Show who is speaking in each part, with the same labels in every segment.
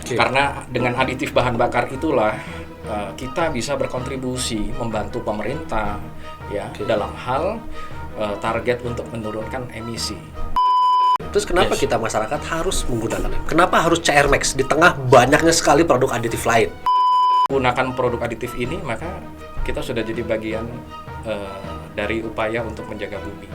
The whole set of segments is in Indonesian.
Speaker 1: Karena dengan aditif bahan bakar itulah kita bisa berkontribusi membantu pemerintah ya dalam hal target untuk menurunkan emisi.
Speaker 2: Terus kenapa kita masyarakat harus menggunakannya? Kenapa harus CR Max di tengah banyaknya sekali produk aditif lain?
Speaker 1: Gunakan produk aditif ini, maka kita sudah jadi bagian dari upaya untuk menjaga bumi.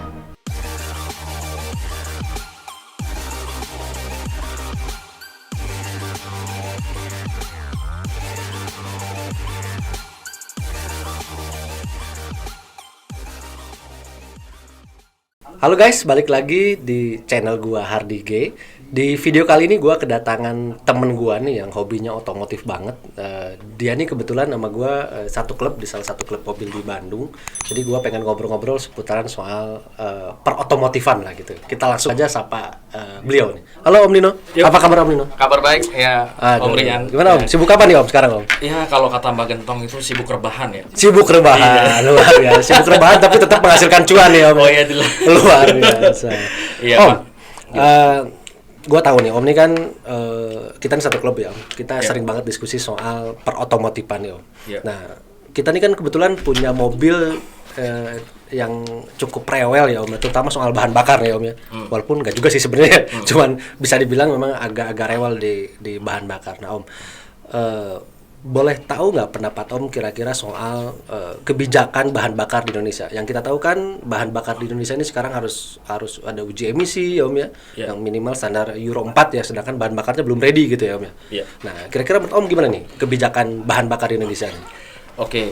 Speaker 2: Halo guys, balik lagi di channel gua Hardy G. Di video kali ini gua kedatangan temen gua nih yang hobinya otomotif banget. Dia nih kebetulan sama gua satu klub di salah satu klub mobil di Bandung. Jadi gua pengen ngobrol-ngobrol seputaran soal perotomotifan lah gitu. Kita langsung aja sapa beliau nih. Halo Om Nino.
Speaker 1: Yuk.
Speaker 2: Apa kabar Om Nino?
Speaker 1: Kabar baik ya, Om Rian.
Speaker 2: Gimana Om? Sibuk apa nih Om sekarang Om?
Speaker 1: Ya kalau kata Mbak Gentong itu sibuk rebahan ya.
Speaker 2: Sibuk rebahan, luar biasa. Sibuk rebahan tapi tetap menghasilkan cuan ya Om.
Speaker 1: Oh iya,
Speaker 2: Luar biasa.
Speaker 1: Iya,
Speaker 2: Om,
Speaker 1: Pak.
Speaker 2: gue tahu nih Om ini kan kita ini satu klub ya Om. Kita
Speaker 1: Ya.
Speaker 2: sering banget diskusi soal perotomotifan ya Om.
Speaker 1: Ya.
Speaker 2: Nah, kita ini kan kebetulan punya mobil yang cukup rewel ya Om, terutama soal bahan bakar ya Om ya. Walaupun nggak juga sih sebenarnya, cuman bisa dibilang memang agak-agak rewel di bahan bakar. Nah Om, boleh tahu nggak pendapat Om kira-kira soal kebijakan bahan bakar di Indonesia? Yang kita tahu kan bahan bakar di Indonesia ini sekarang harus ada uji emisi ya Om ya, yang minimal standar Euro 4 ya, sedangkan bahan bakarnya belum ready gitu ya Om ya. Nah, kira-kira menurut Om gimana nih kebijakan bahan bakar di Indonesia nih?
Speaker 1: Oke,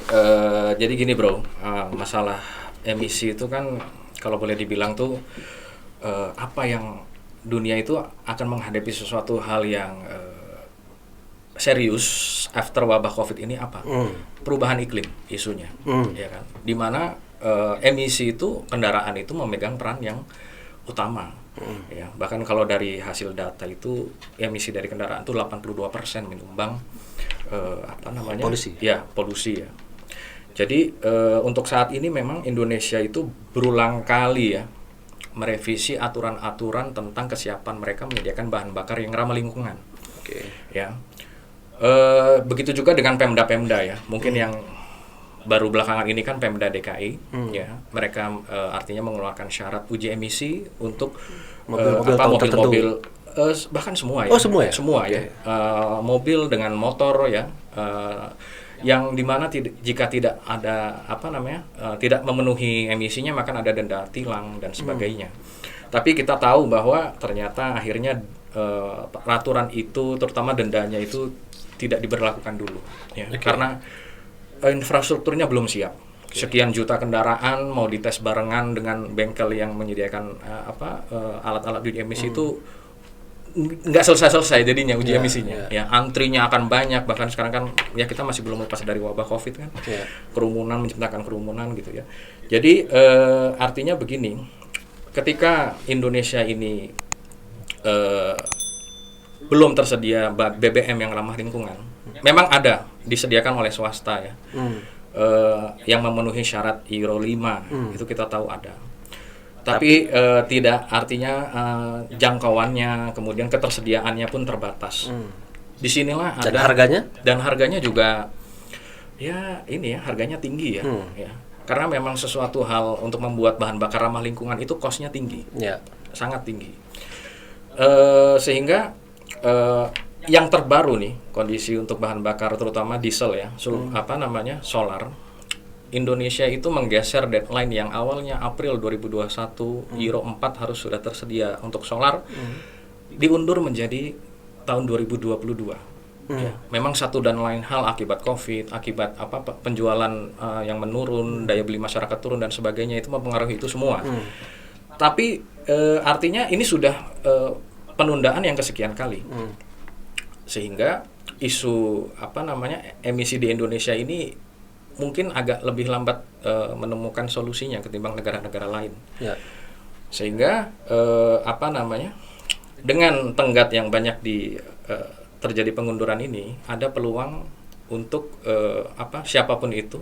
Speaker 1: jadi gini bro, masalah emisi itu kan kalau boleh dibilang tuh apa yang dunia itu akan menghadapi sesuatu hal yang serius after wabah COVID ini apa? Perubahan iklim isunya, ya kan? Dimana emisi itu kendaraan itu memegang peran yang utama, ya. Bahkan kalau dari hasil data itu emisi dari kendaraan itu 82% menyumbang
Speaker 2: Polusi.
Speaker 1: Ya, polusi ya. Jadi untuk saat ini memang Indonesia itu berulang kali ya merevisi aturan-aturan tentang kesiapan mereka menyediakan bahan bakar yang ramah lingkungan. Ya. Begitu juga dengan Pemda-Pemda ya. Mungkin yang baru belakangan ini kan Pemda DKI ya. Mereka artinya mengeluarkan syarat uji emisi untuk mobil-mobil bahkan semua ya.
Speaker 2: Oh, semua ya?
Speaker 1: Semua ya. Mobil dengan motor ya. Yang dimana jika tidak ada tidak memenuhi emisinya maka ada denda tilang dan sebagainya. Tapi kita tahu bahwa ternyata akhirnya peraturan itu terutama dendanya itu tidak diberlakukan dulu ya. Karena infrastrukturnya belum siap. Sekian juta kendaraan mau dites barengan dengan bengkel yang menyediakan alat-alat uji emisi itu nggak selesai jadinya uji emisinya. Ya, antrinya akan banyak, bahkan sekarang kan ya kita masih belum lepas dari wabah Covid kan. Kerumunan menciptakan kerumunan gitu ya. Jadi artinya begini, ketika Indonesia ini belum tersedia BBM yang ramah lingkungan, memang ada disediakan oleh swasta ya, yang memenuhi syarat Euro 5 itu kita tahu ada. Tapi tidak artinya jangkauannya, kemudian ketersediaannya pun terbatas. Disinilah ada dan harganya juga ya ini ya, harganya tinggi ya. Ya. Karena memang sesuatu hal untuk membuat bahan bakar ramah lingkungan itu cost-nya tinggi, sangat tinggi. Sehingga yang terbaru nih kondisi untuk bahan bakar terutama diesel ya, solar. Indonesia itu menggeser deadline yang awalnya April 2021 Euro 4 harus sudah tersedia untuk solar, diundur menjadi tahun 2022. Ya, memang satu dan lain hal akibat Covid, akibat penjualan yang menurun, daya beli masyarakat turun dan sebagainya itu mempengaruhi itu semua. Tapi artinya ini sudah penundaan yang kesekian kali. Sehingga isu emisi di Indonesia ini mungkin agak lebih lambat menemukan solusinya ketimbang negara-negara lain. Sehingga dengan tenggat yang banyak terjadi pengunduran ini, ada peluang untuk siapapun itu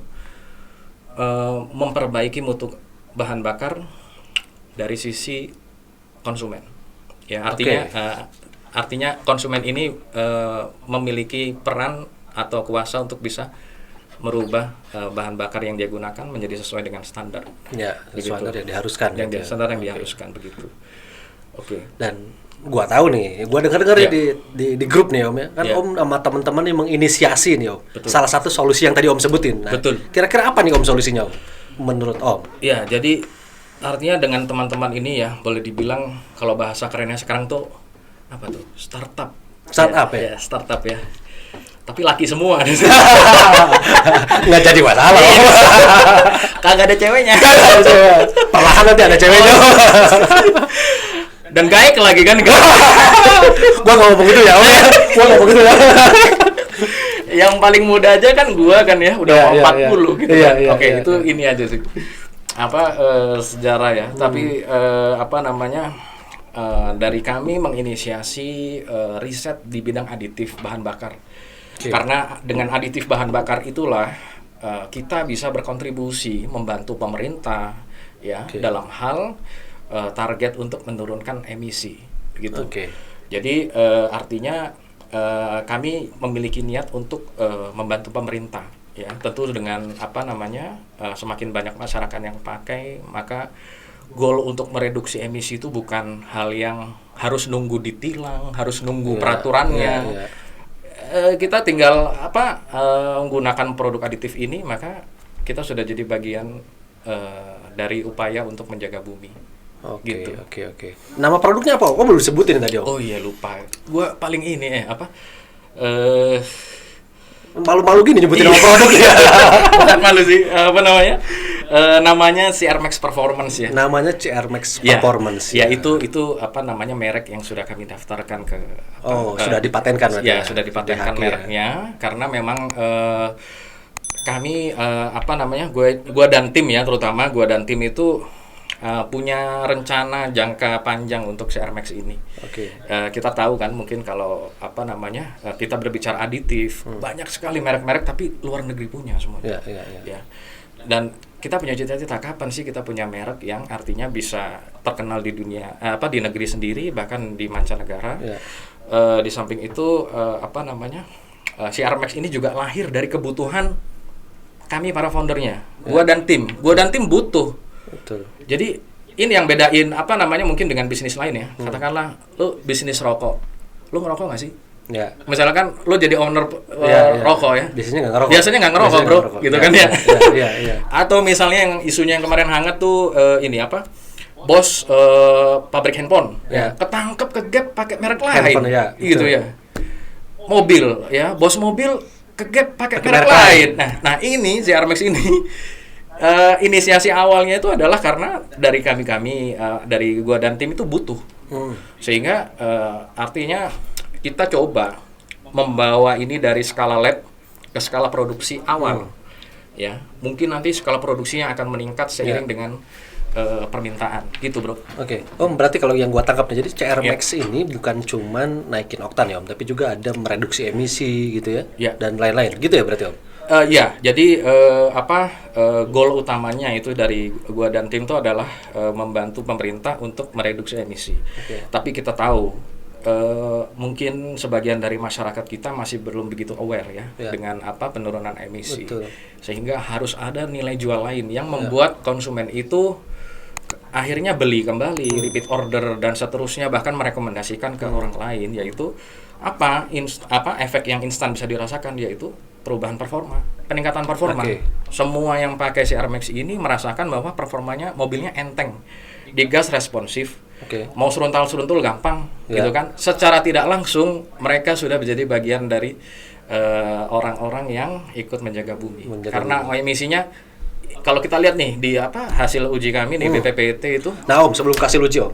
Speaker 1: memperbaiki mutu bahan bakar dari sisi konsumen. Ya, artinya artinya konsumen ini memiliki peran atau kuasa untuk bisa merubah bahan bakar yang dia gunakan menjadi sesuai dengan standar.
Speaker 2: Ya, standar yang diharuskan.
Speaker 1: Standar yang diharuskan begitu. Oke.
Speaker 2: Dan gua tahu nih, gua dengar-dengar
Speaker 1: Ya.
Speaker 2: di grup nih Om ya. Kan
Speaker 1: Ya.
Speaker 2: Om sama teman-teman nih menginisiasi nih Om.
Speaker 1: Betul.
Speaker 2: Salah satu solusi yang tadi Om sebutin. Nah,
Speaker 1: Betul.
Speaker 2: Kira-kira apa nih Om solusinya Om? Menurut Om?
Speaker 1: Ya, jadi artinya dengan teman-teman ini ya boleh dibilang kalau bahasa kerennya sekarang tuh apa tuh? Startup.
Speaker 2: Startup ya?
Speaker 1: Startup ya. Tapi laki semua.
Speaker 2: Nggak jadi masalah Om.
Speaker 1: Kagak ada ceweknya.
Speaker 2: Perlahan nanti ada ceweknya.
Speaker 1: Dan gaek lagi kan.
Speaker 2: Gua nggak ngomong gitu ya Om. Gua nggak ngomong gitu ya.
Speaker 1: Yang paling muda aja kan gua kan ya, udah
Speaker 2: Iya,
Speaker 1: mau
Speaker 2: iya,
Speaker 1: 40 gitu
Speaker 2: iya,
Speaker 1: kan.
Speaker 2: iya,
Speaker 1: Oke,
Speaker 2: iya,
Speaker 1: itu
Speaker 2: iya.
Speaker 1: ini aja sih. Sejarah ya. Tapi apa namanya? Dari kami menginisiasi riset di bidang aditif bahan bakar.
Speaker 2: Oke.
Speaker 1: Karena dengan aditif bahan bakar itulah kita bisa berkontribusi membantu pemerintah ya
Speaker 2: Oke.
Speaker 1: dalam hal target untuk menurunkan emisi gitu.
Speaker 2: Oke.
Speaker 1: Jadi artinya kami memiliki niat untuk membantu pemerintah ya, tentu dengan apa namanya semakin banyak masyarakat yang pakai, maka goal untuk mereduksi emisi itu bukan hal yang harus nunggu ditilang, harus nunggu
Speaker 2: Iya,
Speaker 1: peraturannya.
Speaker 2: iya, iya.
Speaker 1: Kita tinggal menggunakan produk aditif ini, maka kita sudah jadi bagian dari upaya untuk menjaga bumi.
Speaker 2: Oke,
Speaker 1: Gitu.
Speaker 2: oke. Nama produknya apa? Om belum disebutin tadi Om.
Speaker 1: Oh iya, lupa. Gua paling ini
Speaker 2: Malu-malu gini nyebutin nama produknya.
Speaker 1: bukan malu sih, apa namanya? Namanya CR Max Performance ya.
Speaker 2: Namanya CR Max
Speaker 1: Ya,
Speaker 2: Performance.
Speaker 1: ya itu apa namanya merek yang sudah kami daftarkan ke
Speaker 2: Sudah dipatenkan berarti
Speaker 1: ya,
Speaker 2: ya?
Speaker 1: sudah dipatenkan
Speaker 2: DHG ya?
Speaker 1: mereknya karena memang kami gua dan tim ya, terutama gua dan tim itu punya rencana jangka panjang untuk CR Max ini.
Speaker 2: Oke.
Speaker 1: Kita tahu kan mungkin kalau kita berbicara aditif, banyak sekali merek-merek tapi luar negeri punya semuanya.
Speaker 2: Iya.
Speaker 1: Ya. Dan kita punya cita-cita kapan sih kita punya merek yang artinya bisa terkenal di dunia di negeri sendiri bahkan di mancanegara.
Speaker 2: Ya.
Speaker 1: Di samping itu CR Max ini juga lahir dari kebutuhan kami para foundernya. Gua dan tim butuh.
Speaker 2: Betul.
Speaker 1: Jadi ini yang bedain mungkin dengan bisnis lain ya. Katakanlah lu bisnis rokok. Lu ngerokok nggak sih?
Speaker 2: Ya.
Speaker 1: Misalkan lu jadi owner
Speaker 2: Iya.
Speaker 1: rokok ya.
Speaker 2: Biasanya nggak ngerokok.
Speaker 1: Bro, gitu kan ya.
Speaker 2: Iya.
Speaker 1: Atau misalnya yang isunya yang kemarin hangat tuh bos pabrik handphone
Speaker 2: Ya.
Speaker 1: ketangkep kegap pakai merek lain.
Speaker 2: Handphone, ya,
Speaker 1: Gitu
Speaker 2: betul.
Speaker 1: ya. Mobil ya, bos mobil kegap pakai
Speaker 2: Pakai
Speaker 1: merek
Speaker 2: merek
Speaker 1: lain. Nah ini CR Max ini inisiasi awalnya itu adalah karena dari kami dari gua dan tim itu butuh. Sehingga artinya kita coba membawa ini dari skala lab ke skala produksi awal. Ya, mungkin nanti skala produksinya akan meningkat seiring dengan permintaan. Gitu, Bro.
Speaker 2: Oke. Om, berarti kalau yang gua tangkap nih, jadi CR
Speaker 1: Ya.
Speaker 2: Max ini bukan cuman naikin oktan ya Om, tapi juga ada mereduksi emisi gitu ya,
Speaker 1: Ya.
Speaker 2: dan lain-lain. Gitu ya berarti Om?
Speaker 1: Ya, jadi goal utamanya itu dari gua dan tim itu adalah membantu pemerintah untuk mereduksi emisi.
Speaker 2: Oke.
Speaker 1: Tapi kita tahu mungkin sebagian dari masyarakat kita masih belum begitu aware ya dengan penurunan emisi.
Speaker 2: Betul.
Speaker 1: Sehingga harus ada nilai jual lain yang membuat konsumen itu akhirnya beli kembali, repeat order dan seterusnya, bahkan merekomendasikan ke orang lain, yaitu efek yang instan bisa dirasakan, yaitu perubahan performa, peningkatan performa.
Speaker 2: Oke.
Speaker 1: Semua yang pakai CR Max ini merasakan bahwa performanya mobilnya enteng, digas responsif,
Speaker 2: Oke.
Speaker 1: mau seruntul gampang,
Speaker 2: Ya.
Speaker 1: gitu kan. Secara tidak langsung mereka sudah menjadi bagian dari orang-orang yang ikut menjaga bumi. Karena emisinya kalau kita lihat nih di hasil uji kami di BPPT itu.
Speaker 2: Nah Om, sebelum kasih uji Om,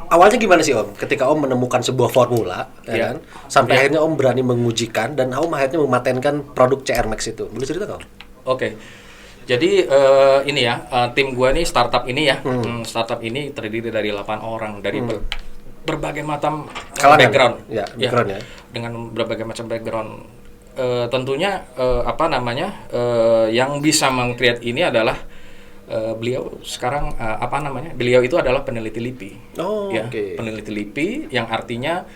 Speaker 2: awalnya gimana sih Om? Ketika Om menemukan sebuah formula,
Speaker 1: Iya.
Speaker 2: kan? Sampai akhirnya Om berani mengujikan dan Om akhirnya mematenkan produk CR Max itu. Boleh cerita nggak Om?
Speaker 1: Oke. Jadi ini ya, tim gua nih startup ini ya. Startup ini terdiri dari 8 orang dari berbagai macam
Speaker 2: Kalangan.
Speaker 1: background.
Speaker 2: Ya, background ya.
Speaker 1: Dengan berbagai macam background. Tentunya yang bisa meng-create ini adalah beliau sekarang beliau itu adalah peneliti LIPI.
Speaker 2: Oh,
Speaker 1: ya,
Speaker 2: oke.
Speaker 1: peneliti LIPI yang artinya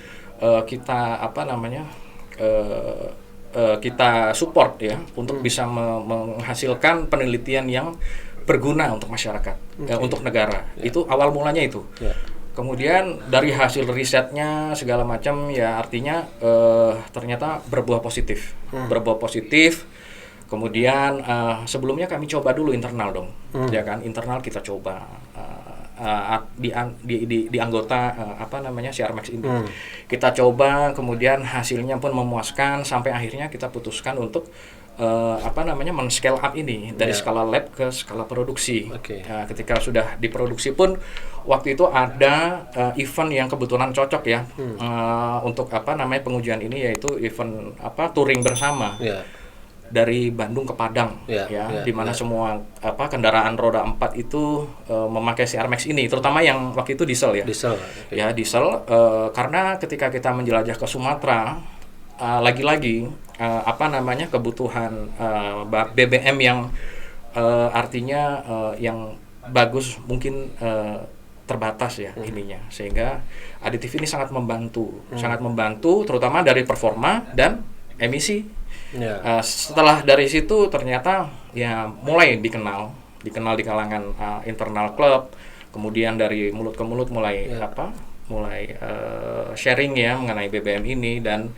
Speaker 1: kita apa namanya kita support ya untuk bisa menghasilkan penelitian yang berguna untuk masyarakat, untuk negara. Itu awal mulanya itu. Kemudian dari hasil risetnya segala macam ya artinya ternyata berbuah positif, Kemudian sebelumnya kami coba dulu internal dong, ya kan, internal kita coba di anggota apa namanya CRMax ini. Kita coba, kemudian hasilnya pun memuaskan sampai akhirnya kita putuskan untuk apa namanya men-scale up ini dari skala lab ke skala produksi. Ketika sudah diproduksi pun waktu itu ada event yang kebetulan cocok ya untuk apa namanya pengujian ini, yaitu event apa touring bersama. Dari Bandung ke Padang di mana semua apa kendaraan roda 4 itu memakai CRMax ini, terutama yang waktu itu diesel ya. Diesel karena ketika kita menjelajah ke Sumatera lagi-lagi apa namanya kebutuhan BBM yang artinya yang bagus mungkin terbatas ya ininya, sehingga aditif ini sangat membantu terutama dari performa dan emisi. Setelah dari situ ternyata ya mulai dikenal di kalangan internal klub, kemudian dari mulut ke mulut mulai sharing ya mengenai BBM ini, dan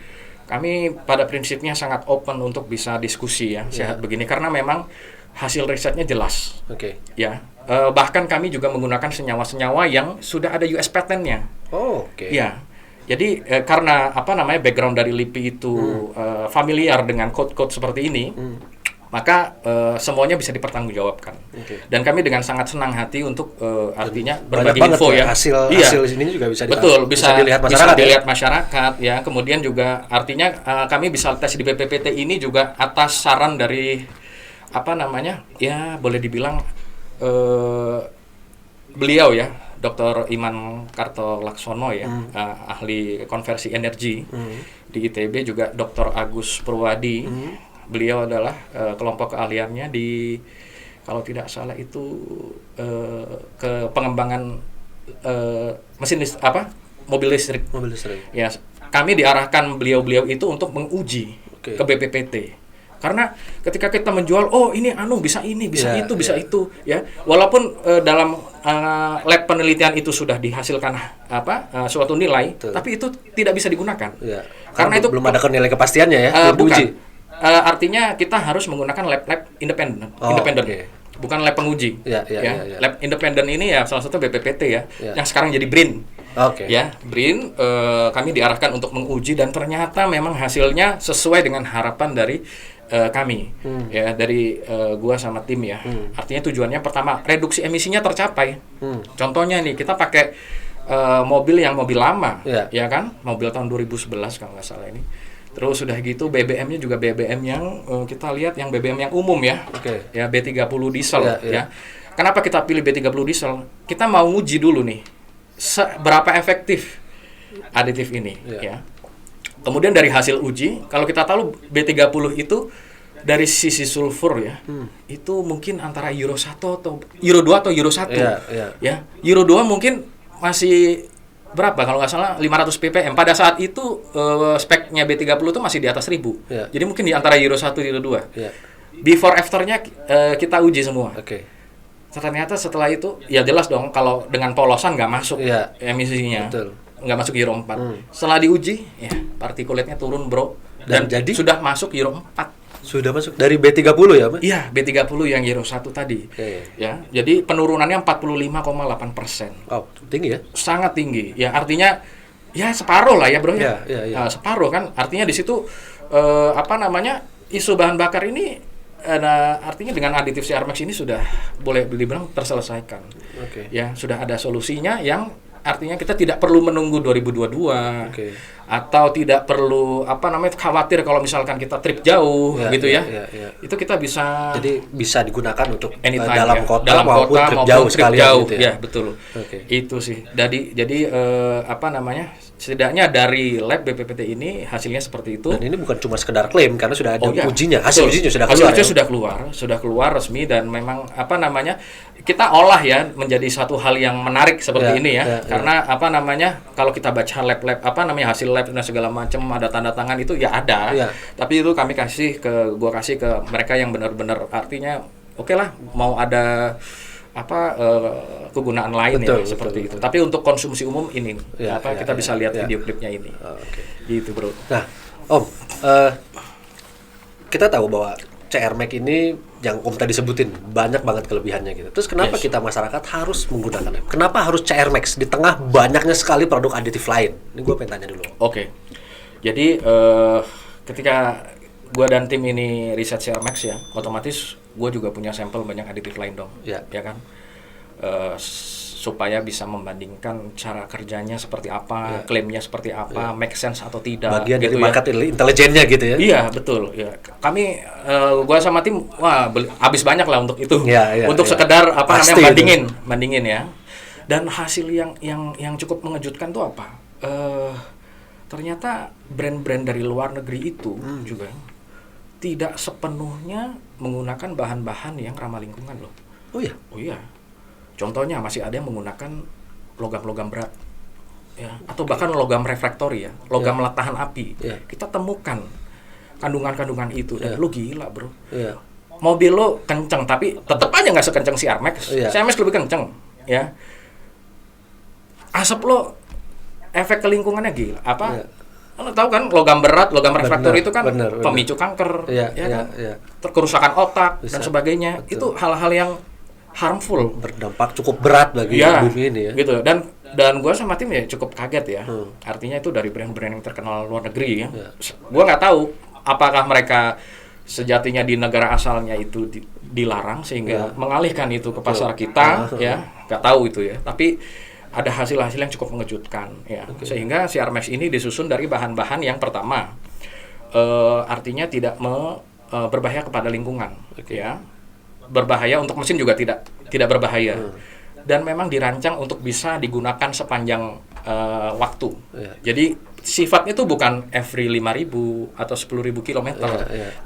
Speaker 1: kami pada prinsipnya sangat open untuk bisa diskusi ya sehat begini karena memang hasil risetnya jelas. Bahkan kami juga menggunakan senyawa-senyawa yang sudah ada US patent-nya. Jadi karena apa namanya background dari LIPI itu familiar dengan code-code seperti ini, maka semuanya bisa dipertanggungjawabkan. Dan kami dengan sangat senang hati untuk artinya berbagi info ya.
Speaker 2: Hasil ini juga bisa
Speaker 1: dilihat masyarakat ya. Kemudian juga artinya kami bisa tes di BPPT ini juga atas saran dari apa namanya ya boleh dibilang beliau ya. Dr. Iman Kartolaksono ya, ahli konversi energi di ITB, juga Dr. Agus Purwadi. Beliau adalah kelompok keahliannya di kalau tidak salah itu ke pengembangan mobil listrik. Ya, kami diarahkan beliau itu untuk menguji ke BPPT. Karena ketika kita menjual, ini bisa itu ya. Walaupun dalam lab penelitian itu sudah dihasilkan suatu nilai, tapi itu tidak bisa digunakan.
Speaker 2: Karena itu belum ada nilai kepastiannya ya,
Speaker 1: bukan. Artinya kita harus menggunakan lab independen. Bukan lab penguji. Lab independen ini ya salah satu BPPT ya, yang sekarang jadi BRIN. BRIN kami diarahkan untuk menguji, dan ternyata memang hasilnya sesuai dengan harapan dari kami ya, dari gua sama tim ya. Artinya tujuannya pertama reduksi emisinya tercapai. Contohnya nih kita pakai mobil lama ya kan, mobil tahun 2011 kalau nggak salah ini. Terus sudah gitu BBM-nya juga BBM yang kita lihat yang BBM yang umum ya. Ya B30 diesel ya. Kenapa kita pilih B30 diesel? Kita mau uji dulu nih seberapa efektif aditif ini ya. Kemudian dari hasil uji, kalau kita tahu B30 itu dari sisi sulfur ya, itu mungkin antara Euro 1 atau Euro 2 atau Euro 1. Ya, Euro 2 mungkin masih berapa kalau nggak salah 500 ppm. Pada saat itu speknya B30 itu masih di atas 1000. Jadi mungkin di antara Euro 1 Euro 2. Before afternya kita uji semua. Ternyata setelah itu ya jelas dong kalau dengan polosan nggak masuk emisinya. Nggak masuk Euro 4. Setelah diuji, ya partikulitnya turun bro, dan jadi sudah masuk Euro 4.
Speaker 2: Sudah masuk dari B30 ya, Pak?
Speaker 1: Iya, B30 yang Euro 1 tadi. Ya, jadi penurunannya 45,8%.
Speaker 2: Tinggi ya?
Speaker 1: Sangat tinggi. Ya, artinya ya separuh lah ya, bro ya. Separuh kan, artinya di situ isu bahan bakar ini artinya dengan aditif CRMax ini sudah boleh dibilang terselesaikan. Ya, sudah ada solusinya yang artinya kita tidak perlu menunggu 2022 atau tidak perlu khawatir kalau misalkan kita trip jauh itu kita bisa,
Speaker 2: jadi bisa digunakan untuk
Speaker 1: anytime,
Speaker 2: dalam kota maupun trip jauh sekalian gitu ya.
Speaker 1: Betul. Itu sih. Jadi setidaknya dari lab BPPT ini hasilnya seperti itu.
Speaker 2: Dan ini bukan cuma sekedar klaim karena sudah ada ujinya. Hasil ujinya sudah keluar.
Speaker 1: Sudah keluar resmi, dan memang kita olah ya menjadi satu hal yang menarik seperti ini ya. Karena kalau kita baca lab hasil lab dan segala macam, ada tanda tangan itu ya ada.
Speaker 2: Iya.
Speaker 1: Tapi itu gua kasih ke mereka yang benar-benar artinya oke lah mau ada kegunaan lain
Speaker 2: Betul,
Speaker 1: seperti
Speaker 2: betul.
Speaker 1: itu. Tapi untuk konsumsi umum ini
Speaker 2: Ya,
Speaker 1: kita bisa lihat video klipnya ini.
Speaker 2: Oke.
Speaker 1: Gitu, Bro.
Speaker 2: Nah, Om, kita tahu bahwa CR Max ini yang Om tadi sebutin banyak banget kelebihannya gitu. Terus kenapa kita masyarakat harus menggunakannya? Kenapa harus CR Max di tengah banyaknya sekali produk aditif lain? Ini gue pengen tanya dulu.
Speaker 1: Oke. Jadi ketika gua dan tim ini riset CR Max ya, otomatis gua juga punya sampel banyak aditif lain dong.
Speaker 2: Ya.
Speaker 1: Ya kan? Supaya bisa membandingkan cara kerjanya seperti apa, klaimnya seperti apa, make sense atau tidak.
Speaker 2: Bagian
Speaker 1: gitu
Speaker 2: dari market intelijennya gitu ya?
Speaker 1: Iya, betul. Ya, kami, gua sama tim, habis banyak lah untuk itu, untuk sekedar
Speaker 2: Pasti
Speaker 1: bandingin ya. Dan hasil yang cukup mengejutkan tuh apa? Ternyata brand-brand dari luar negeri itu juga tidak sepenuhnya menggunakan bahan-bahan yang ramah lingkungan loh.
Speaker 2: Oh iya?
Speaker 1: Oh iya. Contohnya masih ada yang menggunakan logam-logam berat, ya, atau bahkan logam refraktori ya, logam tahan api. Kita temukan kandungan-kandungan itu dan lu gila bro. Mobil lo kenceng tapi tetap aja nggak sekenceng CR Max. CR Max lebih kenceng, ya. Asap lo efek ke lingkungannya gila. Lo tahu kan logam berat, logam refraktori itu kan pemicu kanker, ya kan, kerusakan otak dan sebagainya.
Speaker 2: Betul.
Speaker 1: Itu hal-hal yang harmful,
Speaker 2: berdampak cukup berat bagi bumi ini ya.
Speaker 1: Gitu. Dan gue sama tim ya cukup kaget ya. Artinya itu dari brand-brand yang terkenal luar negeri ya. Gue nggak tahu apakah mereka sejatinya di negara asalnya itu dilarang sehingga mengalihkan itu ke pasar kita ya. Nggak tahu itu ya. Tapi ada hasil-hasil yang cukup mengejutkan ya. Sehingga CR Max ini disusun dari bahan-bahan yang pertama artinya tidak berbahaya kepada lingkungan ya. Berbahaya untuk mesin juga tidak berbahaya. Dan memang dirancang untuk bisa digunakan sepanjang waktu. Jadi sifatnya itu bukan every 5.000 atau 10.000 kilometer.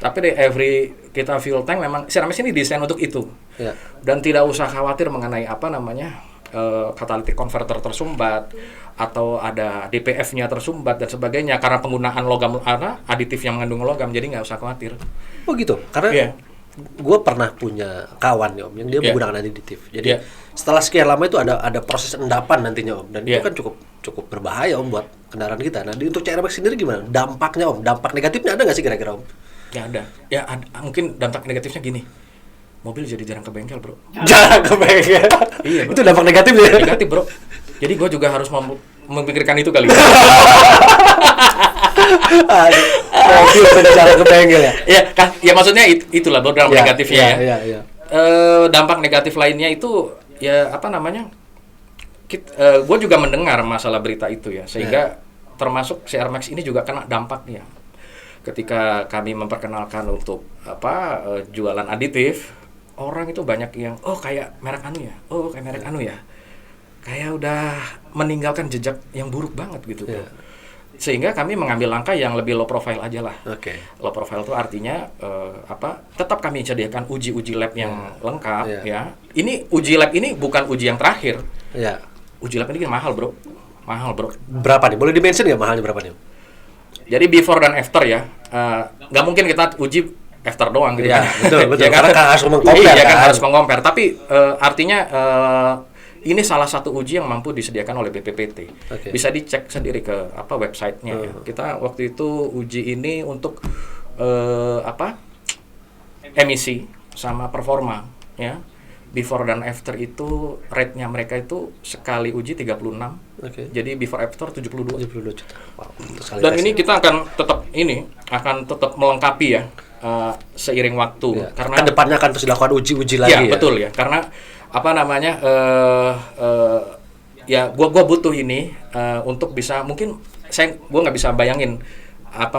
Speaker 1: Tapi every kita fuel tank memang CR Max ini desain untuk itu. Dan tidak usah khawatir mengenai catalytic converter tersumbat atau ada DPF-nya tersumbat dan sebagainya karena penggunaan logam aditif yang mengandung logam, jadi nggak usah khawatir.
Speaker 2: Oh gitu, karena gue pernah punya kawan ya Om yang dia menggunakan aditif. Jadi setelah sekian lama itu ada proses endapan nantinya Om, dan itu kan cukup berbahaya Om buat kendaraan kita. Nah untuk CR Max sendiri gimana? Dampaknya Om, dampak negatifnya ada nggak sih kira-kira Om?
Speaker 1: Ya ada. Ya mungkin dampak negatifnya gini. Mobil jadi jarang ke bengkel bro.
Speaker 2: Jarang ke bengkel. Iya bro. Itu dampak negatif ya?
Speaker 1: Negatif bro. Jadi gue juga harus memikirkan itu kali.
Speaker 2: Mobil jarang ke bengkel ya?
Speaker 1: Iya kan, ya maksudnya itulah bro dampak negatifnya
Speaker 2: ya.
Speaker 1: Dampak negatif lainnya itu ya gue juga mendengar masalah berita itu ya, sehingga termasuk CR Max ini juga kena dampaknya. Ketika kami memperkenalkan untuk jualan aditif, orang itu banyak yang kayak merek anu ya, kayak udah meninggalkan jejak yang buruk banget gitu bro. Sehingga kami mengambil langkah yang lebih low profile aja lah. Low profile itu artinya tetap kami sediakan uji lab yang lengkap ya. Ini uji lab ini bukan uji yang terakhir. Uji lab ini kan mahal bro.
Speaker 2: Berapa nih? Boleh dimention nggak mahalnya berapa nih?
Speaker 1: Jadi before dan after ya. Nggak mungkin kita uji after doang gitu kan.
Speaker 2: Betul.
Speaker 1: Ya kan?
Speaker 2: Karena harus mengcompare
Speaker 1: kan harus mengcompare. Tapi artinya ini salah satu uji yang mampu disediakan oleh BPPT. Bisa dicek sendiri ke websitenya. Ya. Kita waktu itu uji ini untuk emisi sama performa ya. Before dan after itu rate-nya mereka itu sekali uji 36. Jadi before after 72
Speaker 2: juta. Wow,
Speaker 1: dan ini kita akan tetap melengkapi ya seiring waktu karena
Speaker 2: kedepannya akan terus dilakukan uji lagi ya.
Speaker 1: Betul ya, karena gua butuh ini untuk bisa mungkin gua nggak bisa bayangin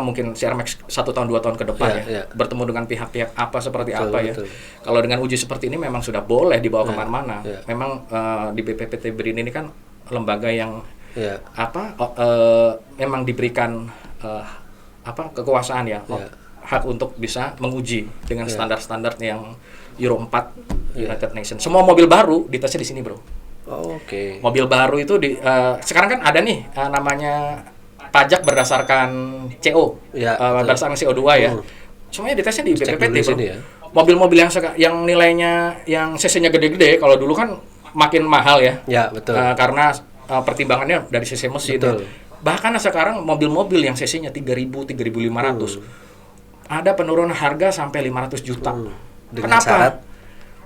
Speaker 1: mungkin CR Max 1 tahun 2 tahun ke depan bertemu dengan pihak-pihak seperti apa ya. Kalau dengan uji seperti ini memang sudah boleh dibawa kemana-mana. Memang di BPPT BRIN ini kan lembaga yang memang diberikan kekuasaan ya, hak untuk bisa menguji dengan standar-standar yang Euro 4 United Nations. Semua mobil baru ditesnya di sini bro. Mobil baru itu sekarang kan ada nih namanya pajak berdasarkan CO,
Speaker 2: Ya,
Speaker 1: berdasarkan CO2 ya. Semuanya ditesnya di
Speaker 2: Cek
Speaker 1: BPPT
Speaker 2: dulu di
Speaker 1: bro.
Speaker 2: sini ya.
Speaker 1: Mobil-mobil yang nilainya yang cc-nya gede-gede, kalau dulu kan makin mahal ya.
Speaker 2: Ya, betul.
Speaker 1: Karena pertimbangannya dari cc mesin.
Speaker 2: Betul.
Speaker 1: Bahkan sekarang mobil-mobil yang cc-nya 3.000, 3.500 ada penurunan harga sampai 500 juta.
Speaker 2: Dengan
Speaker 1: Kenapa?
Speaker 2: syarat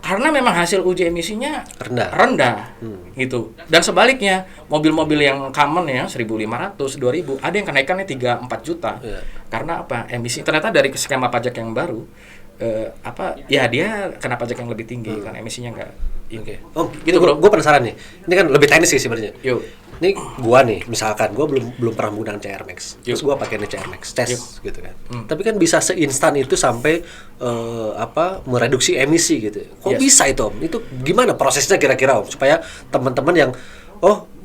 Speaker 1: Karena memang hasil uji emisinya
Speaker 2: rendah.
Speaker 1: gitu. Dan sebaliknya, mobil-mobil yang common ya 1.500, 2.000, ada yang kenaikannya 3-4 juta.
Speaker 2: Iya.
Speaker 1: Karena apa? Emisi ternyata dari skema pajak yang baru ya dia kena pajak yang lebih tinggi karena emisinya enggak.
Speaker 2: Oke. Oh,
Speaker 1: Gitu, bro.
Speaker 2: Gue penasaran nih. Ini kan lebih teknis sih sebenarnya.
Speaker 1: Yuk.
Speaker 2: Ini gua nih, misalkan gua belum pernah menggunakan CR Max. Terus
Speaker 1: Yuk.
Speaker 2: gua pakai nih CR Max tes gitu kan. Tapi kan bisa seinstan itu sampai mereduksi emisi gitu. Kok
Speaker 1: Yes.
Speaker 2: bisa itu, Om? Itu gimana prosesnya kira-kira, Om? Supaya teman-teman yang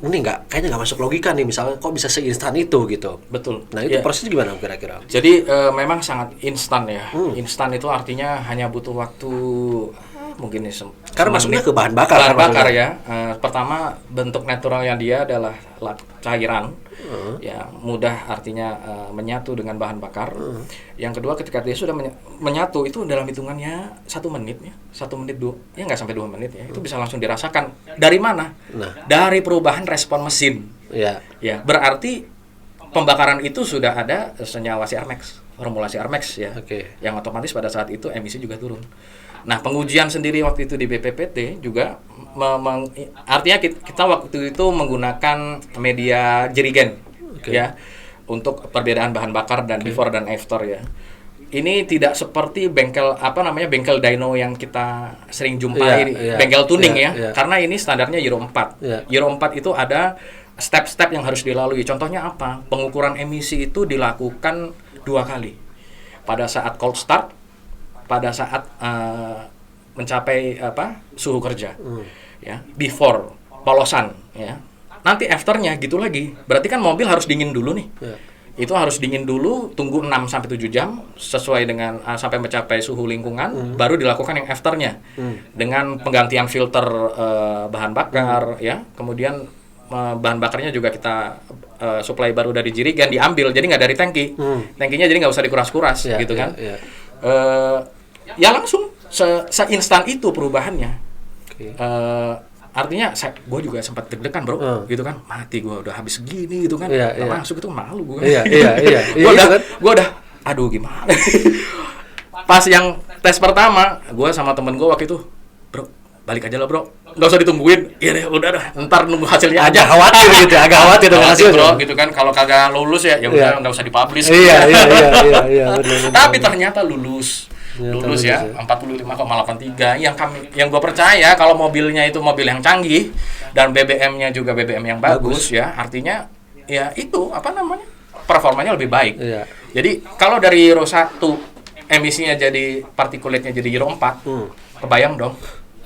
Speaker 2: ini kayaknya nggak masuk logika nih, misalnya kok bisa seinstan itu gitu.
Speaker 1: Betul.
Speaker 2: Nah, itu
Speaker 1: Ya.
Speaker 2: prosesnya gimana, Om, kira-kira?
Speaker 1: Jadi memang sangat instan ya. Instan itu artinya hanya butuh waktu mungkin nih
Speaker 2: Karena masuknya ke bahan bakar
Speaker 1: Bahan
Speaker 2: kan
Speaker 1: bakar
Speaker 2: maksudnya.
Speaker 1: ya. Pertama bentuk naturalnya dia adalah cairan. Ya, mudah artinya menyatu dengan bahan bakar. Yang kedua ketika dia sudah menyatu itu dalam hitungannya 1 menit ya. 1 menit ya nggak sampai 2 menit ya. Itu bisa langsung dirasakan. Dari mana?
Speaker 2: Nah.
Speaker 1: Dari perubahan respon mesin.
Speaker 2: Ya.
Speaker 1: Ya, berarti pembakaran itu sudah ada senyawa CRMax, formula CRMax ya.
Speaker 2: Oke.
Speaker 1: Yang otomatis pada saat itu emisi juga turun. Nah, pengujian sendiri waktu itu di BPPT juga artinya kita waktu itu menggunakan media jerigen ya untuk perbedaan bahan bakar dan before dan after ya. Ini tidak seperti bengkel bengkel dyno yang kita sering jumpai, bengkel tuning ya. Karena ini standarnya Euro 4. Euro 4 itu ada step-step yang harus dilalui. Contohnya apa? Pengukuran emisi itu dilakukan 2 kali. Pada saat cold start, pada saat mencapai suhu kerja. Ya, before polosan ya. Nanti afternya gitu lagi. Berarti kan mobil harus dingin dulu nih. Itu harus dingin dulu, tunggu 6 sampai 7 jam sesuai dengan sampai mencapai suhu lingkungan, baru dilakukan yang afternya. Dengan penggantian filter bahan bakar ya. Kemudian bahan bakarnya juga kita supply baru dari jerigen diambil, jadi nggak dari tangki. Tangkinya jadi nggak usah dikuras-kuras gitu kan. Ya langsung seinstan itu perubahannya. Artinya gue juga sempat deg-degan bro, gitu kan, mati gue udah habis segini gitu kan, masuk itu malu gue. Gue udah, aduh gimana. Pas yang tes pertama, gue sama temen gue waktu itu, bro balik aja lah bro, nggak usah ditungguin, iya deh udah dah, ntar nunggu hasilnya aja.
Speaker 2: Agak khawatir dengan hasilnya
Speaker 1: bro, gitu kan, kalau kagak lulus ya udah nggak usah dipublish.
Speaker 2: Iya.
Speaker 1: Tapi ternyata lulus ya 45,83 yang gue percaya kalau mobilnya itu mobil yang canggih dan BBM-nya juga BBM yang bagus ya, artinya ya itu performanya lebih baik. Jadi kalau dari Euro 1 emisinya jadi partikulatnya jadi Euro 4, kebayang dong.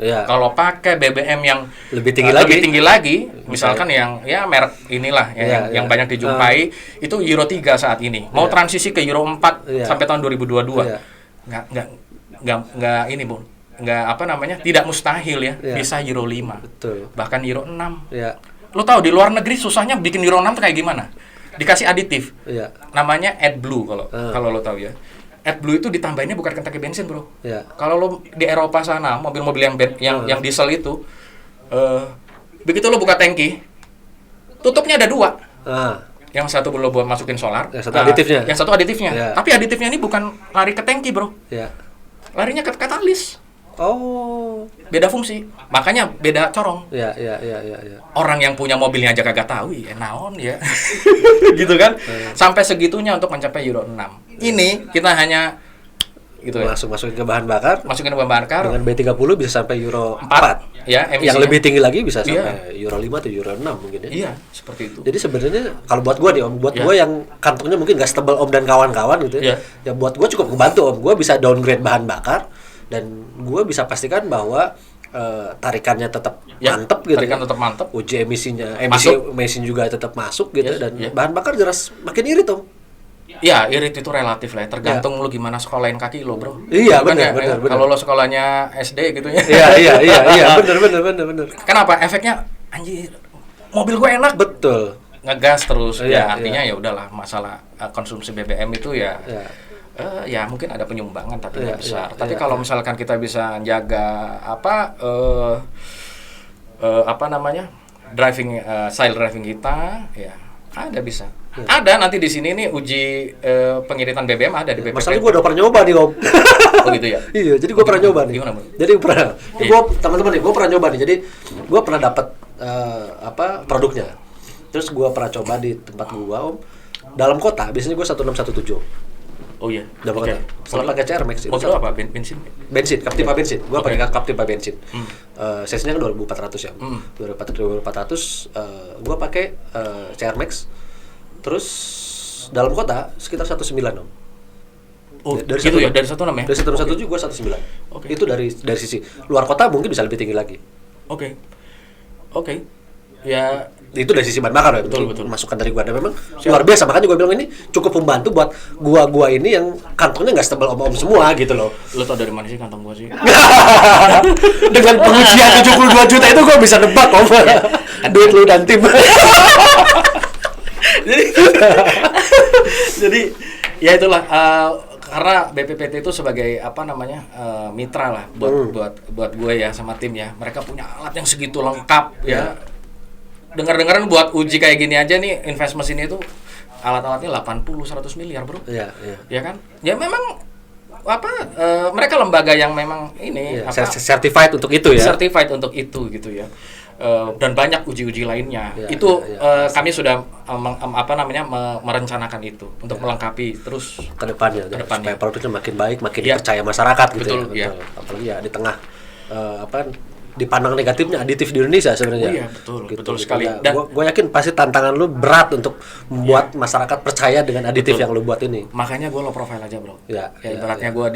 Speaker 1: Kalau pakai BBM yang
Speaker 2: lebih tinggi lagi,
Speaker 1: misalkan yang ya merek inilah yang banyak dijumpai itu Euro 3 saat ini. Mau transisi ke Euro 4 sampai tahun 2022. Nggak ini bun, tidak mustahil ya, bisa Euro 5.
Speaker 2: Betul.
Speaker 1: Bahkan Euro 6. Lo tahu di luar negeri susahnya bikin Euro 6 tuh kayak gimana? Dikasih aditif, namanya AdBlue kalau lo tahu ya. AdBlue itu ditambahinnya bukan tangki bensin bro. Kalau lo di Eropa sana mobil-mobil yang diesel itu, begitu lo buka tangki, tutupnya ada 2. Yang satu lo buat masukin solar,
Speaker 2: yang satu aditifnya.
Speaker 1: Tapi aditifnya ini bukan lari ke tangki bro, larinya ke katalis. Beda fungsi, makanya beda corong. Orang yang punya mobilnya aja kagak tahu ya naon ya. Gitu kan. Sampai segitunya untuk mencapai Euro 6. Ini kita hanya gitu ya.
Speaker 2: Masukin ke bahan bakar. Dengan B30 bisa sampai Euro 4.
Speaker 1: Ya, emisinya.
Speaker 2: Yang lebih tinggi lagi bisa sampai Euro 5 atau Euro 6 mungkin ya.
Speaker 1: Iya, seperti itu.
Speaker 2: Jadi sebenarnya kalau buat gua nih Om, gua yang kantongnya mungkin nggak setebal Om dan kawan-kawan gitu ya. Ya buat gua cukup membantu Om. Gua bisa downgrade bahan bakar dan gua bisa pastikan bahwa tarikannya tetap mantep gitu.
Speaker 1: Tarikan tetap mantep.
Speaker 2: Uji emisinya, mesin juga tetap masuk gitu dan bahan bakar jelas makin irit Om.
Speaker 1: Ya, irit itu relatif lah, tergantung lu gimana sekolahin kaki lo, bro.
Speaker 2: Iya, benar.
Speaker 1: Kalau lo sekolahnya SD gitu ya.
Speaker 2: Iya, benar.
Speaker 1: Kenapa? Efeknya anjir, mobil gue enak.
Speaker 2: Betul.
Speaker 1: ngegas terus
Speaker 2: Iya,
Speaker 1: artinya ya udahlah masalah konsumsi BBM itu ya
Speaker 2: Iya.
Speaker 1: ya mungkin ada penyumbangan tapi nggak
Speaker 2: Iya,
Speaker 1: besar.
Speaker 2: iya,
Speaker 1: Tapi
Speaker 2: iya,
Speaker 1: kalau
Speaker 2: iya.
Speaker 1: misalkan kita bisa jaga apa namanya style driving kita, ya ada bisa. Ada nanti di sini nih uji pengiritan BBM ada di BPP.
Speaker 2: Masalahnya gue udah pernah nyoba nih Om.
Speaker 1: Oh gitu ya.
Speaker 2: Iya, jadi gue pernah nyoba nih.
Speaker 1: Gimana, Bro?
Speaker 2: Jadi pernah.
Speaker 1: Iya.
Speaker 2: Gue teman-teman nih, gue pernah nyoba nih. Jadi gue pernah dapat produknya. Terus gue pernah coba di tempat gue Om. Dalam kota, biasanya gue 1617.
Speaker 1: Oh iya.
Speaker 2: Dalam
Speaker 1: Oke.
Speaker 2: kota. Setelah pakai CR Max itu
Speaker 1: Mobil apa? Bensin?
Speaker 2: bensin, Captiva bensin. Gue
Speaker 1: Oke.
Speaker 2: pakai Captiva bensin. Sesinya kan 2400 ya. 2400 gue pakai CR Max. Terus dalam kota sekitar 19 Om.
Speaker 1: Oh,
Speaker 2: Dari
Speaker 1: gitu ya,
Speaker 2: 16.
Speaker 1: dari 16 ya?
Speaker 2: Dari 117 gue 19.
Speaker 1: Oke.
Speaker 2: Itu dari sisi luar kota mungkin bisa lebih tinggi lagi.
Speaker 1: Oke. Ya,
Speaker 2: Itu dari sisi bahan bakar ya.
Speaker 1: Betul,
Speaker 2: Itu
Speaker 1: betul.
Speaker 2: Masukan dari gua dan memang luar biasa, makanya gua bilang ini cukup membantu buat gua ini yang kantongnya nggak setebal om-om semua gitu loh.
Speaker 1: lo tau dari mana sih kantong gua sih?
Speaker 2: Dengan pengujian 72 juta itu gua bisa nebak om. Duit lu dan tim.
Speaker 1: Jadi ya itulah karena BPPT itu sebagai apa namanya mitra lah buat gue ya sama tim ya. Mereka punya alat yang segitu lengkap ya. Dengar-dengaran buat uji kayak gini aja nih invest mesin itu alat-alatnya 80-100 miliar bro.
Speaker 2: Iya, iya.
Speaker 1: Ya kan? Ya memang apa mereka lembaga yang memang ini
Speaker 2: Iya,
Speaker 1: apa
Speaker 2: certified untuk itu ya.
Speaker 1: certified untuk itu gitu ya. Dan banyak uji-uji lainnya.
Speaker 2: Ya,
Speaker 1: Itu
Speaker 2: ya,
Speaker 1: kami sudah merencanakan itu untuk melengkapi terus
Speaker 2: ke depannya
Speaker 1: Kedepannya.
Speaker 2: supaya produknya makin baik, makin
Speaker 1: Iya.
Speaker 2: dipercaya masyarakat gitu
Speaker 1: Betul,
Speaker 2: ya.
Speaker 1: iya.
Speaker 2: Apalagi ya di tengah dipandang negatifnya aditif di Indonesia sebenarnya.
Speaker 1: Oh iya, betul sekali.
Speaker 2: Ya,
Speaker 1: Dan
Speaker 2: gue yakin pasti tantangan lu berat untuk membuat masyarakat percaya dengan aditif
Speaker 1: Betul.
Speaker 2: yang lu buat ini.
Speaker 1: makanya gue low profile aja bro.
Speaker 2: Ya, ya,
Speaker 1: Ibaratnya gue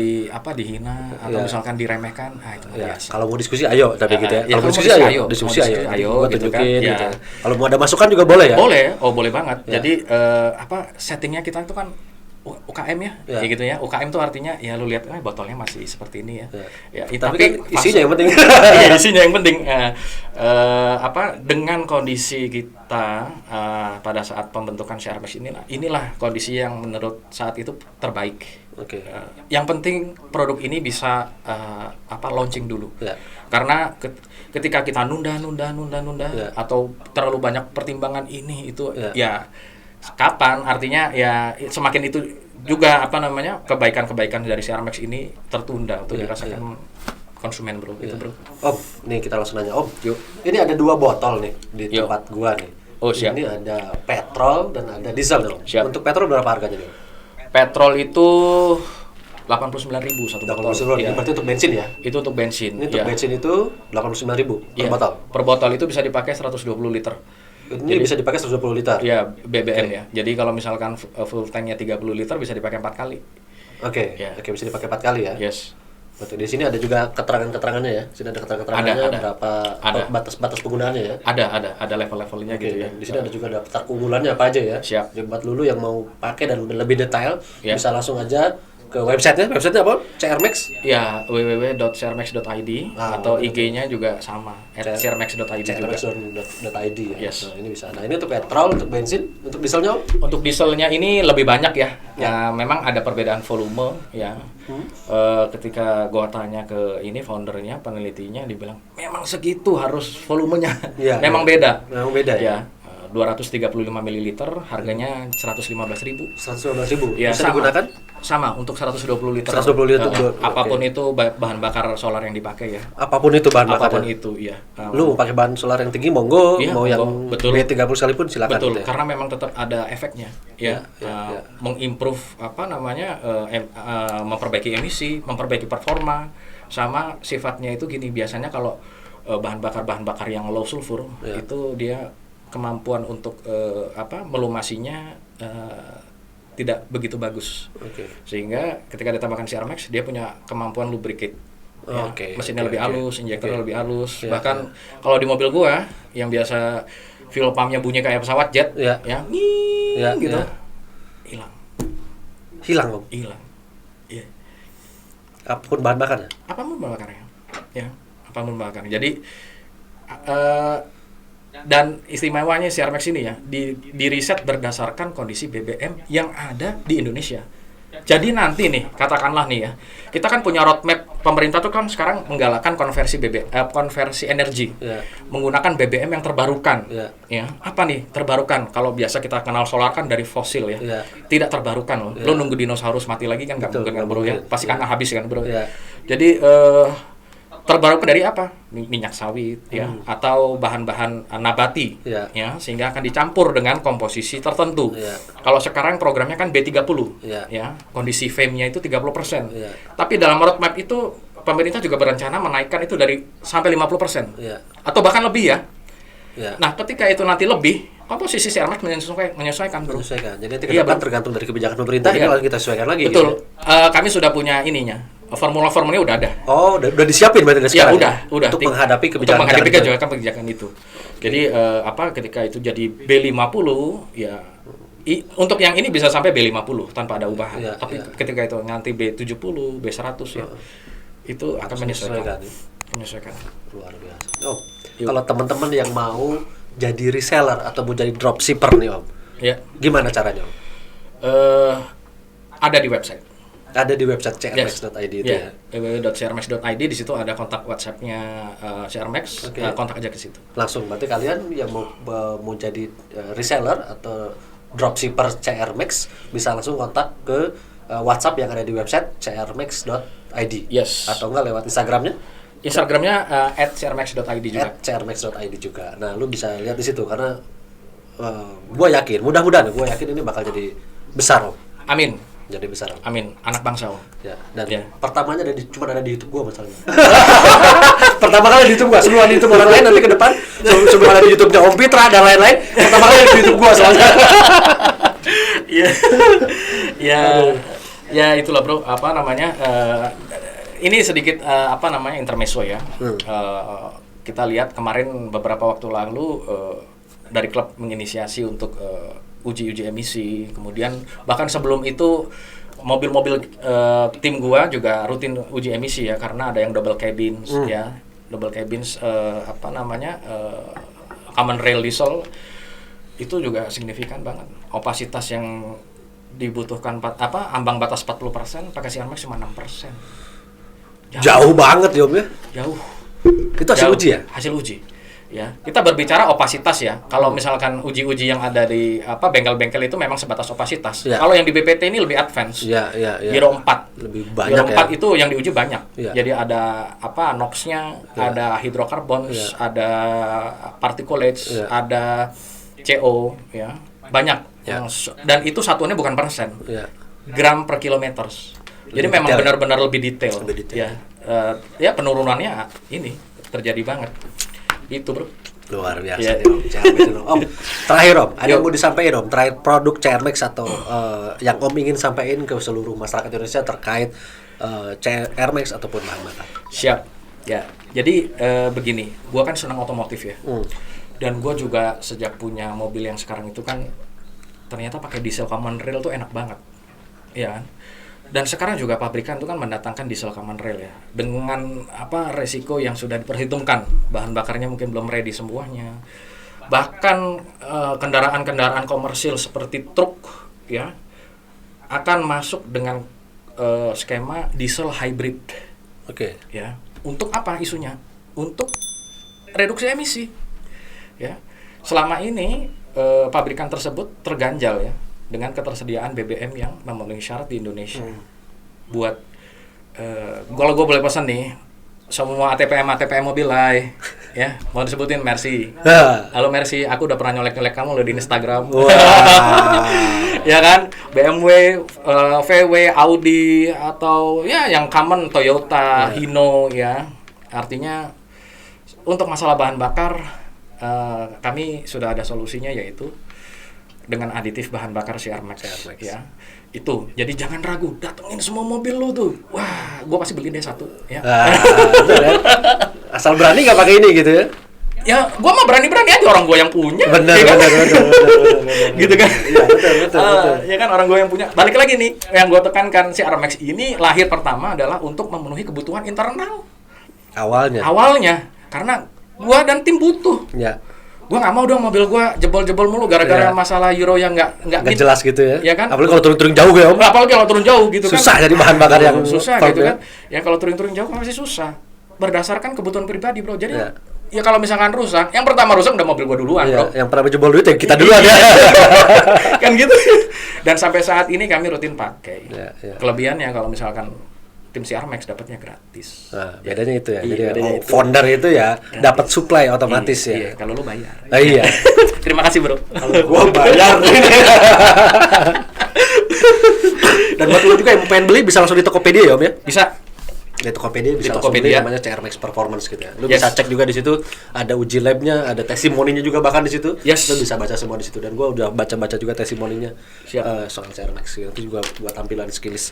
Speaker 1: dihina atau
Speaker 2: Ya.
Speaker 1: misalkan diremehkan, itu mah
Speaker 2: Ya,
Speaker 1: biasa.
Speaker 2: kalau mau diskusi ayo tapi
Speaker 1: Ya,
Speaker 2: gitu ya.
Speaker 1: ya,
Speaker 2: Kalau
Speaker 1: kalau
Speaker 2: mau diskusi
Speaker 1: mau
Speaker 2: ayo,
Speaker 1: diskusi,
Speaker 2: diskusi
Speaker 1: ayo.
Speaker 2: ayo.
Speaker 1: Diskusi ayo,
Speaker 2: Gua
Speaker 1: gitu kan.
Speaker 2: tunjukin
Speaker 1: Ya.
Speaker 2: gitu. Kalau mau ada masukan juga boleh ya.
Speaker 1: Boleh banget. Jadi settingnya kita itu kan UKM ya,
Speaker 2: Ya.
Speaker 1: ya gitu ya. UKM tuh artinya ya lu lihat botolnya masih seperti ini ya. Ya,
Speaker 2: Tapi kan isinya yang penting.
Speaker 1: Iya, isinya yang penting. Dengan kondisi kita pada saat pembentukan CRMX inilah kondisi yang menurut saat itu terbaik.
Speaker 2: Oke.
Speaker 1: Yang penting produk ini bisa launching dulu.
Speaker 2: Ya.
Speaker 1: Karena ketika kita nunda
Speaker 2: Ya.
Speaker 1: atau terlalu banyak pertimbangan ini itu
Speaker 2: Ya.
Speaker 1: ya kapan artinya ya semakin itu juga kebaikan-kebaikan dari CRMX ini tertunda untuk
Speaker 2: Ya,
Speaker 1: dirasakan konsumen bro. Itu bro.
Speaker 2: Om, nih kita langsung nanya Om. Yuk. Ini ada 2 botol nih di
Speaker 1: Yuk.
Speaker 2: tempat gua nih.
Speaker 1: Oh, siap.
Speaker 2: Ini ada petrol dan ada diesel nih Om.
Speaker 1: Siap.
Speaker 2: Untuk petrol berapa harganya nih Om?
Speaker 1: Petrol itu 89.000 satu botol.
Speaker 2: 89.000
Speaker 1: Ya.
Speaker 2: berarti untuk bensin ya?
Speaker 1: Itu untuk bensin.
Speaker 2: Ini untuk
Speaker 1: ya.
Speaker 2: bensin itu 89.000 per
Speaker 1: Iya.
Speaker 2: botol.
Speaker 1: Per botol itu bisa dipakai 120 liter.
Speaker 2: Ini bisa dipakai 120 liter.
Speaker 1: Ya, BBM ya. Jadi kalau misalkan full tanknya 30 liter bisa dipakai 4 kali.
Speaker 2: Oke.
Speaker 1: Ya.
Speaker 2: Oke, bisa dipakai 4 kali ya.
Speaker 1: Yes.
Speaker 2: Berarti di sini ada juga keterangan-keterangannya ya. Sini ada keterangan-keterangannya
Speaker 1: Ada.
Speaker 2: berapa
Speaker 1: Ada.
Speaker 2: batas-batas penggunaannya ya.
Speaker 1: Ada level-levelnya
Speaker 2: Oke,
Speaker 1: gitu ya.
Speaker 2: di sini ada juga daftar keunggulannya apa aja ya.
Speaker 1: Siap.
Speaker 2: Jadi buat lulu yang mau pakai dan lebih detail
Speaker 1: Ya.
Speaker 2: bisa langsung aja ke websitenya. Websitenya apa? CRMX.
Speaker 1: Ya, www.crmax.id atau
Speaker 2: betul.
Speaker 1: IG-nya juga sama @crmax.id juga.
Speaker 2: CRMX.id ya.
Speaker 1: Yes.
Speaker 2: Nah, ini bisa. Nah, ini untuk petrol, untuk bensin, untuk dieselnya Om?
Speaker 1: Untuk dieselnya ini lebih banyak ya. Memang ada perbedaan volume ya. Ketika gua tanya ke ini foundernya, penelitinya dibilang memang segitu harus volumenya.
Speaker 2: Iya,
Speaker 1: Memang
Speaker 2: iya.
Speaker 1: beda.
Speaker 2: Memang beda ya.
Speaker 1: 235 ml harganya 115.000.
Speaker 2: 115.000.
Speaker 1: Ya,
Speaker 2: Bisa
Speaker 1: sama.
Speaker 2: digunakan?
Speaker 1: Sama untuk 120 liter.
Speaker 2: 120 liter,
Speaker 1: Eh,
Speaker 2: oke.
Speaker 1: apapun itu bahan bakar solar yang dipakai ya.
Speaker 2: Apapun itu bahan
Speaker 1: Apapun
Speaker 2: bakarnya.
Speaker 1: itu ya.
Speaker 2: Lu mau pakai bahan solar yang tinggi monggo,
Speaker 1: Iya,
Speaker 2: mau
Speaker 1: monggo.
Speaker 2: yang
Speaker 1: Betul.
Speaker 2: B30 sekalipun silakan.
Speaker 1: Betul,
Speaker 2: gitu ya.
Speaker 1: karena memang tetap ada efeknya ya,
Speaker 2: ya.
Speaker 1: mengimprove memperbaiki emisi, memperbaiki performa, sama sifatnya itu gini biasanya kalau bahan bakar yang low sulfur
Speaker 2: Ya.
Speaker 1: itu dia kemampuan untuk melumasinya tidak begitu bagus,
Speaker 2: Oke.
Speaker 1: sehingga ketika ditambahkan CRMX dia punya kemampuan lubricate. Ya,
Speaker 2: Oke,
Speaker 1: mesinnya
Speaker 2: oke,
Speaker 1: lebih
Speaker 2: oke.
Speaker 1: halus, injektornya
Speaker 2: Oke.
Speaker 1: lebih halus.
Speaker 2: Ya,
Speaker 1: Bahkan kalau di mobil gua yang biasa fuel pumpnya bunyi kayak pesawat jet,
Speaker 2: Ya.
Speaker 1: nging
Speaker 2: Ya,
Speaker 1: gitu,
Speaker 2: ya.
Speaker 1: hilang,
Speaker 2: Hilang Om.
Speaker 1: hilang. Iya,
Speaker 2: Apapun bahan bakarnya.
Speaker 1: apapun bahan bakarnya, ya, apapun bahan bakarnya. Jadi Dan istimewanya CRMAX ini ya, di riset berdasarkan kondisi BBM yang ada di Indonesia. Jadi nanti nih, katakanlah nih ya, kita kan punya roadmap, pemerintah tuh kan sekarang menggalakkan konversi energi, menggunakan BBM yang terbarukan. Ya, apa nih terbarukan? Kalau biasa kita kenal solar kan dari fosil ya, tidak terbarukan loh. Lo nunggu dinosaurus mati lagi kan nggak mungkin kan bro ya, pasti kan habis kan bro. Jadi terbarukan dari apa? Minyak sawit ya, atau bahan-bahan nabati ya, sehingga akan dicampur dengan komposisi tertentu. Kalau sekarang programnya kan B30 ya, kondisi FAME-nya itu 30%. Tapi dalam roadmap itu pemerintah juga berencana menaikkan itu dari sampai 50%. Atau bahkan lebih ya. Nah, ketika itu nanti lebih, komposisi CRMAX menyesuaikan bro.
Speaker 2: Jadi tidak tergantung dari kebijakan pemerintah, ini kita sesuaikan lagi.
Speaker 1: Betul. Gitu. Kami sudah punya ininya. Formula-formulanya udah ada.
Speaker 2: Oh, udah disiapin berarti sekarang.
Speaker 1: Ya, udah.
Speaker 2: Untuk menghadapi kebijakan
Speaker 1: itu. Jadi ketika itu jadi B50 ya untuk yang ini bisa sampai B50 tanpa ada ubahan. Tapi ketika itu nanti B70, B100 ya. Itu akan menyesuaikan.
Speaker 2: Luar biasa. Kalau teman-teman yang mau jadi reseller atau mau jadi dropshipper nih Om. Gimana caranya Om?
Speaker 1: Ada di website.
Speaker 2: Ada di website crmax.id itu ya.
Speaker 1: www.crmax.id, di situ ada kontak WhatsApp-nya CRMAX, kontak aja ke situ.
Speaker 2: Langsung berarti kalian yang mau jadi reseller atau dropshipper CRMAX bisa langsung kontak ke WhatsApp yang ada di website crmax.id. Atau enggak lewat Instagramnya?
Speaker 1: Instagramnya @crmax.id juga.
Speaker 2: @crmax.id juga. Nah, lu bisa lihat di situ karena gua yakin, mudah-mudahan gua yakin ini bakal jadi besar Om.
Speaker 1: Amin.
Speaker 2: Jadi besar.
Speaker 1: Amin, anak bangsa.
Speaker 2: Dan pertamanya cuma ada di YouTube gua masalahnya. Pertama kali di YouTube gua, sebelum di YouTube orang lain nanti ke depan sebelum ada di YouTube-nya Om Pitra dan lain-lain, pertama kali di YouTube gua soalnya.
Speaker 1: Ya itulah bro, apa namanya? Ini sedikit intermezzo ya. Kita lihat kemarin beberapa waktu lalu dari klub menginisiasi untuk uji emisi, kemudian bahkan sebelum itu mobil-mobil tim gua juga rutin uji emisi ya, karena ada yang double cabins common rail diesel itu juga signifikan banget. Opasitas yang dibutuhkan ambang batas 40% pakai CRMAX cuma 6%.
Speaker 2: Jauh banget ya Om ya?
Speaker 1: Jauh.
Speaker 2: Itu hasil uji ya?
Speaker 1: Hasil uji. Ya, kita berbicara opasitas ya. Kalau misalkan uji-uji yang ada di bengkel-bengkel itu memang sebatas opasitas. Kalau yang di BPT ini lebih advance. Euro 4.
Speaker 2: Lebih banyak.
Speaker 1: Euro 4 itu yang diuji banyak. Jadi ada NOx-nya, ada hydrocarbons, ada particulates, ada CO ya. Banyak. Dan itu satuannya bukan persen. Gram per kilometer. Jadi memang benar-benar lebih detail. Ya, penurunannya ini terjadi banget. Itu bro.
Speaker 2: Luar biasa Om. Terakhir Om, ada yang mau disampaikan Om? Terakhir produk CRMAX atau yang Om ingin sampaikan ke seluruh masyarakat Indonesia terkait CRMAX ataupun bahan bakar?
Speaker 1: Siap. Ya, jadi begini, gua kan senang otomotif ya. Dan gua juga sejak punya mobil yang sekarang itu kan ternyata pakai diesel common rail tuh enak banget. Iya kan? Dan sekarang juga pabrikan itu kan mendatangkan diesel common rail ya, dengan resiko yang sudah diperhitungkan, bahan bakarnya mungkin belum ready semuanya. Bahkan kendaraan-kendaraan komersil seperti truk ya akan masuk dengan skema diesel hybrid. Ya, untuk apa isunya? Untuk reduksi emisi. Ya, selama ini pabrikan tersebut terganjal ya dengan ketersediaan BBM yang memenuhi syarat di Indonesia. Buat kalau gue boleh pesan nih, semua ATPM Mobileye ya, mau disebutin Mercy. Halo Mercy, aku udah pernah nyolek kamu loh di Instagram. Ya kan, BMW, VW, Audi, atau ya yang common Toyota, Hino ya. Artinya untuk masalah bahan bakar kami sudah ada solusinya, yaitu dengan aditif bahan bakar CRMAX ya. Itu. Jadi jangan ragu, datengin semua mobil lu tuh. Wah, gua pasti beliin deh satu ya.
Speaker 2: Asal berani enggak pakai ini gitu ya.
Speaker 1: Ya, gua mah berani-berani aja, orang gua yang punya.
Speaker 2: Benar.
Speaker 1: Gitu kan?
Speaker 2: Iya, betul.
Speaker 1: Ya kan, orang gua yang punya. Balik lagi nih, yang gua tekankan, CRMAX ini lahir pertama adalah untuk memenuhi kebutuhan internal.
Speaker 2: Awalnya.
Speaker 1: Karena gua dan tim butuh.
Speaker 2: Ya.
Speaker 1: Gua nggak mau dong mobil gua jebol-jebol mulu gara-gara masalah Euro yang nggak
Speaker 2: Nggak jelas gitu ya.
Speaker 1: Ya kan?
Speaker 2: Apalagi kalau turun-turun jauh ya, Om.
Speaker 1: Apalagi kalau turun jauh gitu kan.
Speaker 2: Susah jadi bahan bakar yang
Speaker 1: susah
Speaker 2: top
Speaker 1: gitu
Speaker 2: ya.
Speaker 1: kan. Ya kalau turun-turun jauh masih susah. Berdasarkan kebutuhan pribadi, Bro. Jadi
Speaker 2: Ya.
Speaker 1: ya kalau misalkan rusak, yang pertama rusak udah mobil gua duluan,
Speaker 2: Iya,
Speaker 1: Bro.
Speaker 2: yang pernah jebol duit ya kita duluan ya.
Speaker 1: Kan gitu. Dan sampai saat ini kami rutin pakai.
Speaker 2: Ya, ya.
Speaker 1: Kelebihannya kalau misalkan tim CR-Max dapatnya gratis.
Speaker 2: Nah, bedanya itu ya.
Speaker 1: Iya,
Speaker 2: Jadi
Speaker 1: bedanya itu.
Speaker 2: founder itu ya dapat supply otomatis
Speaker 1: Iya,
Speaker 2: ya.
Speaker 1: iya, kalau lu bayar.
Speaker 2: Iya.
Speaker 1: Terima kasih, Bro.
Speaker 2: Gua bayar. Dan buat lu juga yang pengen beli bisa langsung di Tokopedia ya, Om ya.
Speaker 1: Bisa.
Speaker 2: Di Tokopedia bisa
Speaker 1: Di
Speaker 2: langsung beli,
Speaker 1: Tokopedia.
Speaker 2: namanya CR Max Performance gitu ya. Lu
Speaker 1: Yes.
Speaker 2: bisa cek juga di situ, ada uji labnya, ada testimoninya juga bahkan di situ.
Speaker 1: Yes.
Speaker 2: Lu bisa baca semua di situ dan gua udah baca-baca juga testimoninya
Speaker 1: Siap.
Speaker 2: soal CR Max. Itu juga buat tampilin sekilas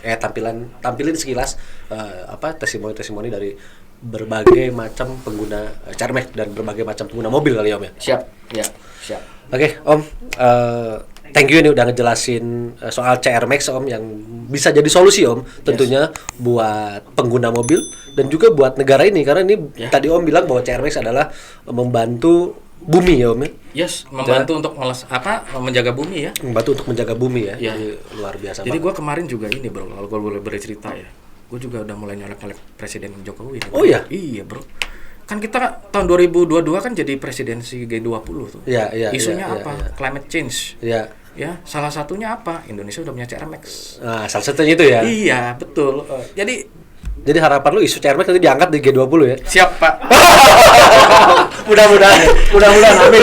Speaker 2: testimoni dari berbagai macam pengguna CR Max dan berbagai macam pengguna mobil kali ya, Om ya.
Speaker 1: Siap. Ya, siap.
Speaker 2: Oke, Om. Thank you nih udah ngejelasin soal CR Max, Om, yang bisa jadi solusi, Om, tentunya buat pengguna mobil dan juga buat negara ini karena ini tadi Om bilang bahwa CR Max adalah membantu bumi ya, Om ya.
Speaker 1: Yes, membantu untuk menjaga bumi ya.
Speaker 2: Membantu untuk menjaga bumi ya.
Speaker 1: Iya.
Speaker 2: Jadi, luar biasa.
Speaker 1: Jadi
Speaker 2: banget.
Speaker 1: gua kemarin juga ini, Bro, kalau gua boleh bercerita ya. Gua juga udah mulai nyolek-nyolek Presiden Jokowi nih, Bro.
Speaker 2: Oh, iya?
Speaker 1: Iya, Bro. Kan kita tahun 2022 kan jadi presidensi G20 tuh.
Speaker 2: Iya, iya.
Speaker 1: Isunya
Speaker 2: iya,
Speaker 1: apa?
Speaker 2: iya.
Speaker 1: Climate change.
Speaker 2: Iya.
Speaker 1: Ya, salah satunya apa? Indonesia udah punya CR Max.
Speaker 2: Nah, salah satunya itu ya.
Speaker 1: Iya, betul. Jadi
Speaker 2: harapan lu isu CR Max nanti diangkat di G20 ya.
Speaker 1: siap, Pak.
Speaker 2: Mudah-mudahan amin.